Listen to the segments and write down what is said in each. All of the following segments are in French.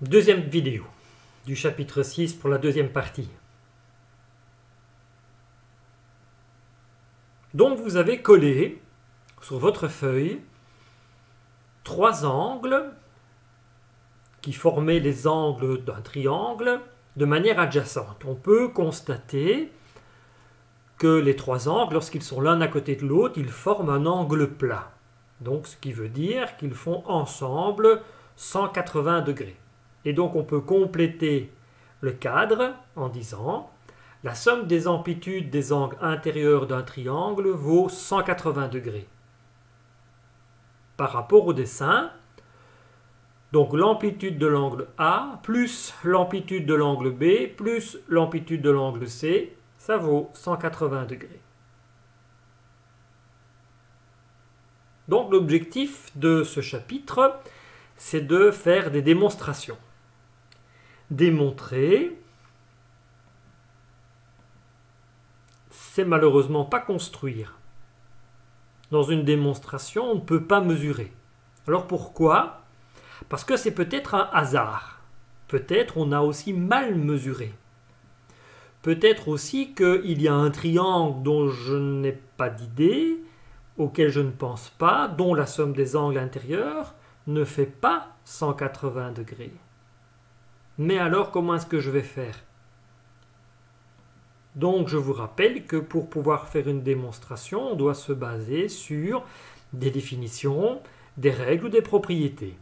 Deuxième vidéo du chapitre 6 pour la deuxième partie. Donc vous avez collé sur votre feuille trois angles qui formaient les angles d'un triangle de manière adjacente. On peut constater que les trois angles, lorsqu'ils sont l'un à côté de l'autre, ils forment un angle plat. Donc ce qui veut dire qu'ils font ensemble 180 degrés. Et donc on peut compléter le cadre en disant la somme des amplitudes des angles intérieurs d'un triangle vaut 180 degrés. Par rapport au dessin, donc l'amplitude de l'angle A plus l'amplitude de l'angle B plus l'amplitude de l'angle C, ça vaut 180 degrés. Donc l'objectif de ce chapitre, c'est de faire des démonstrations. Démontrer, c'est malheureusement pas construire. Dans une démonstration, on ne peut pas mesurer. Alors pourquoi? Parce que c'est peut-être un hasard. Peut-être on a aussi mal mesuré. Peut-être aussi qu'il y a un triangle dont je n'ai pas d'idée, auquel je ne pense pas, dont la somme des angles intérieurs ne fait pas 180 degrés. Mais alors, comment est-ce que je vais faire? Donc, je vous rappelle que pour pouvoir faire une démonstration, on doit se baser sur des définitions, des règles ou des propriétés.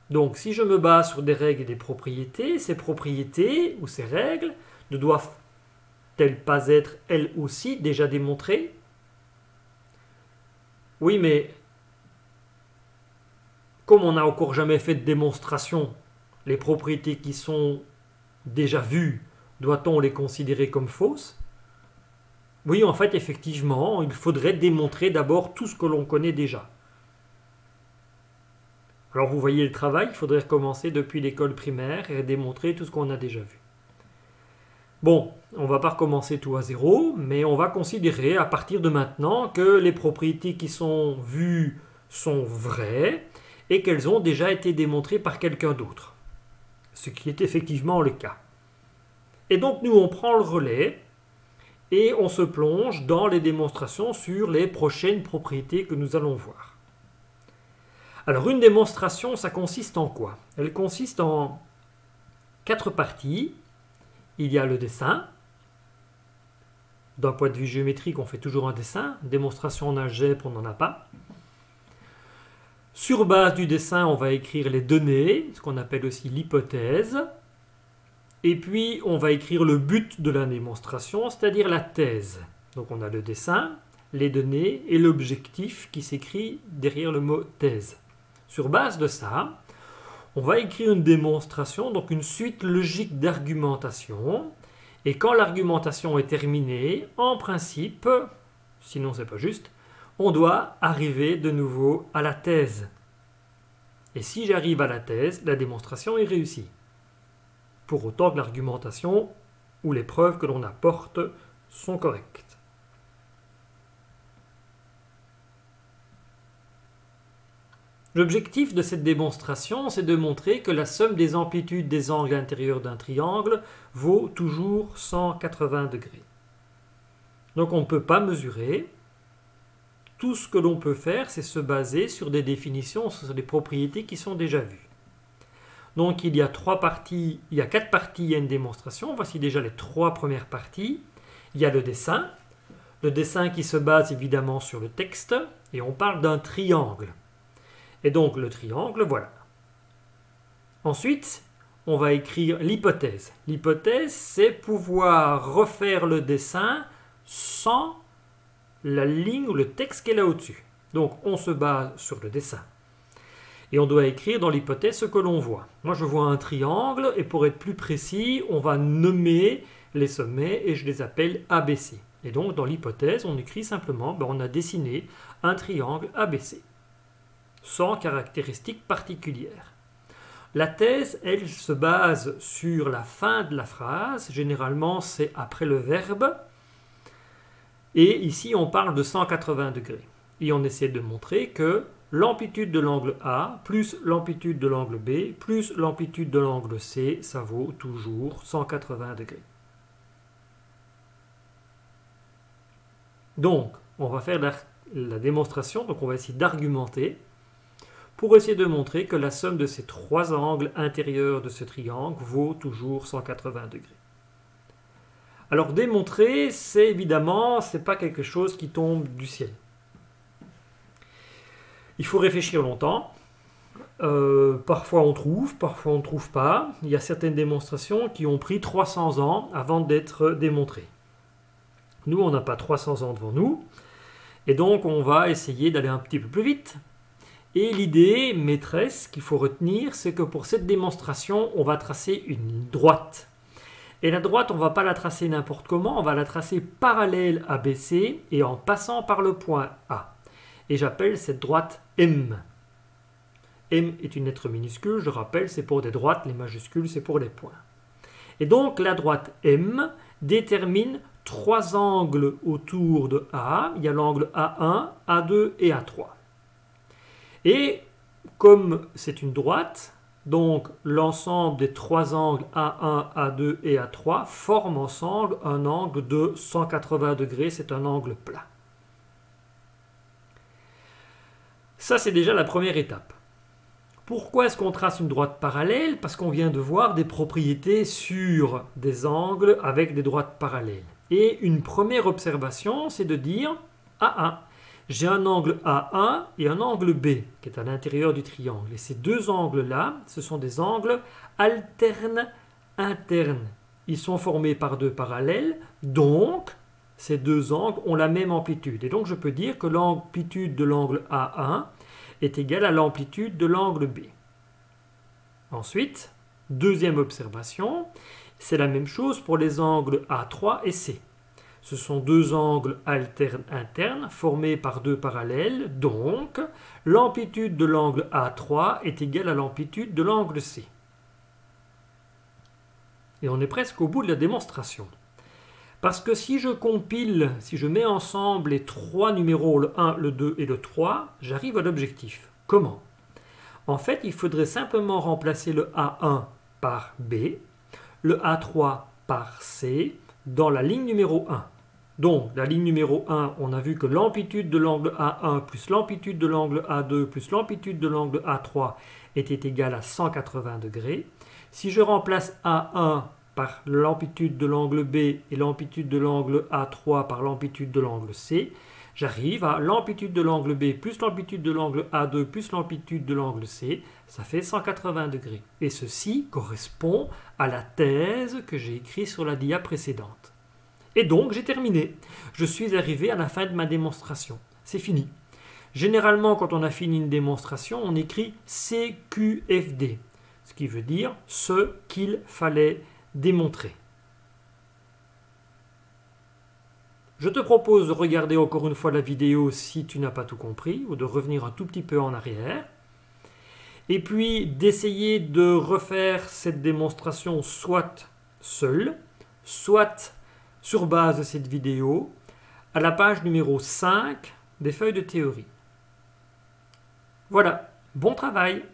Donc, si je me base sur des règles et des propriétés, ces propriétés ou ces règles ne doivent-elles pas être, elles aussi, déjà démontrées? Oui, mais comme on n'a encore jamais fait de démonstration, les propriétés qui sont déjà vues, doit-on les considérer comme fausses? Oui, en fait, effectivement, il faudrait démontrer d'abord tout ce que l'on connaît déjà. Alors vous voyez le travail, il faudrait recommencer depuis l'école primaire et démontrer tout ce qu'on a déjà vu. Bon, on ne va pas recommencer tout à zéro, mais on va considérer à partir de maintenant que les propriétés qui sont vues sont vraies et qu'elles ont déjà été démontrées par quelqu'un d'autre. Ce qui est effectivement le cas. Et donc nous on prend le relais et on se plonge dans les démonstrations sur les prochaines propriétés que nous allons voir. Alors une démonstration, ça consiste en quoi? Elle consiste en 4 parties. Il y a le dessin. D'un point de vue géométrique, on fait toujours un dessin. Démonstration en algèbre, on n'en a pas. Sur base du dessin, on va écrire les données, ce qu'on appelle aussi l'hypothèse. Et puis, on va écrire le but de la démonstration, c'est-à-dire la thèse. Donc, on a le dessin, les données et l'objectif qui s'écrit derrière le mot thèse. Sur base de ça, on va écrire une démonstration, donc une suite logique d'argumentation. Et quand l'argumentation est terminée, en principe, sinon c'est pas juste, on doit arriver de nouveau à la thèse. Et si j'arrive à la thèse, la démonstration est réussie. Pour autant que l'argumentation ou les preuves que l'on apporte sont correctes. L'objectif de cette démonstration, c'est de montrer que la somme des amplitudes des angles intérieurs d'un triangle vaut toujours 180 degrés. Donc on ne peut pas mesurer. Tout ce que l'on peut faire, c'est se baser sur des définitions, sur des propriétés qui sont déjà vues. Donc il y a 4 parties à une démonstration. Voici déjà les 3 premières parties. Il y a le dessin qui se base évidemment sur le texte, et on parle d'un triangle. Et donc le triangle, voilà. Ensuite, on va écrire l'hypothèse. L'hypothèse, c'est pouvoir refaire le dessin sans la ligne ou le texte qui est là au-dessus. Donc on se base sur le dessin. Et on doit écrire dans l'hypothèse ce que l'on voit. Moi je vois un triangle et pour être plus précis, on va nommer les sommets et je les appelle ABC. Et donc dans l'hypothèse, on écrit simplement, on a dessiné un triangle ABC. Sans caractéristiques particulières. La thèse, elle, se base sur la fin de la phrase. Généralement, c'est après le verbe. Et ici, on parle de 180 degrés. Et on essaie de montrer que l'amplitude de l'angle A plus l'amplitude de l'angle B plus l'amplitude de l'angle C, ça vaut toujours 180 degrés. Donc, on va faire la démonstration, donc on va essayer d'argumenter pour essayer de montrer que la somme de ces trois angles intérieurs de ce triangle vaut toujours 180 degrés. Alors démontrer, c'est évidemment, c'est pas quelque chose qui tombe du ciel. Il faut réfléchir longtemps. Parfois on trouve pas. Il y a certaines démonstrations qui ont pris 300 ans avant d'être démontrées. Nous, on n'a pas 300 ans devant nous. Et donc, on va essayer d'aller un petit peu plus vite. Et l'idée maîtresse qu'il faut retenir, c'est que pour cette démonstration, on va tracer une ligne droite. Et la droite, on ne va pas la tracer n'importe comment, on va la tracer parallèle à BC et en passant par le point A. Et j'appelle cette droite M. M est une lettre minuscule, je rappelle, c'est pour des droites, les majuscules, c'est pour les points. Et donc, la droite M détermine trois angles autour de A. Il y a l'angle A1, A2 et A3. Et comme c'est une droite, donc l'ensemble des trois angles A1, A2 et A3 forment ensemble un angle de 180 degrés, c'est un angle plat. Ça, c'est déjà la première étape. Pourquoi est-ce qu'on trace une droite parallèle? Parce qu'on vient de voir des propriétés sur des angles avec des droites parallèles. Et une première observation, c'est de dire A1. J'ai un angle A1 et un angle B qui est à l'intérieur du triangle. Et ces deux angles-là, ce sont des angles alternes internes. Ils sont formés par deux parallèles, donc ces deux angles ont la même amplitude. Et donc je peux dire que l'amplitude de l'angle A1 est égale à l'amplitude de l'angle B. Ensuite, deuxième observation, c'est la même chose pour les angles A3 et C. Ce sont deux angles alternes internes formés par deux parallèles, donc l'amplitude de l'angle A3 est égale à l'amplitude de l'angle C. Et on est presque au bout de la démonstration. Parce que si je compile, si je mets ensemble les trois numéros, le 1, le 2 et le 3, j'arrive à l'objectif. Comment? En fait, il faudrait simplement remplacer le A1 par B, le A3 par C, dans la ligne numéro 1. Donc, la ligne numéro 1, on a vu que l'amplitude de l'angle A1 plus l'amplitude de l'angle A2 plus l'amplitude de l'angle A3 était égale à 180 degrés. Si je remplace A1 par l'amplitude de l'angle B et l'amplitude de l'angle A3 par l'amplitude de l'angle C, j'arrive à l'amplitude de l'angle B plus l'amplitude de l'angle A2 plus l'amplitude de l'angle C, ça fait 180 degrés. Et ceci correspond à la thèse que j'ai écrite sur la dia précédente. Et donc, j'ai terminé. Je suis arrivé à la fin de ma démonstration. C'est fini. Généralement, quand on a fini une démonstration, on écrit CQFD, ce qui veut dire ce qu'il fallait démontrer. Je te propose de regarder encore une fois la vidéo si tu n'as pas tout compris, ou de revenir un tout petit peu en arrière. Et puis, d'essayer de refaire cette démonstration soit seule, soit sur base de cette vidéo, à la page numéro 5 des feuilles de théorie. Voilà, bon travail!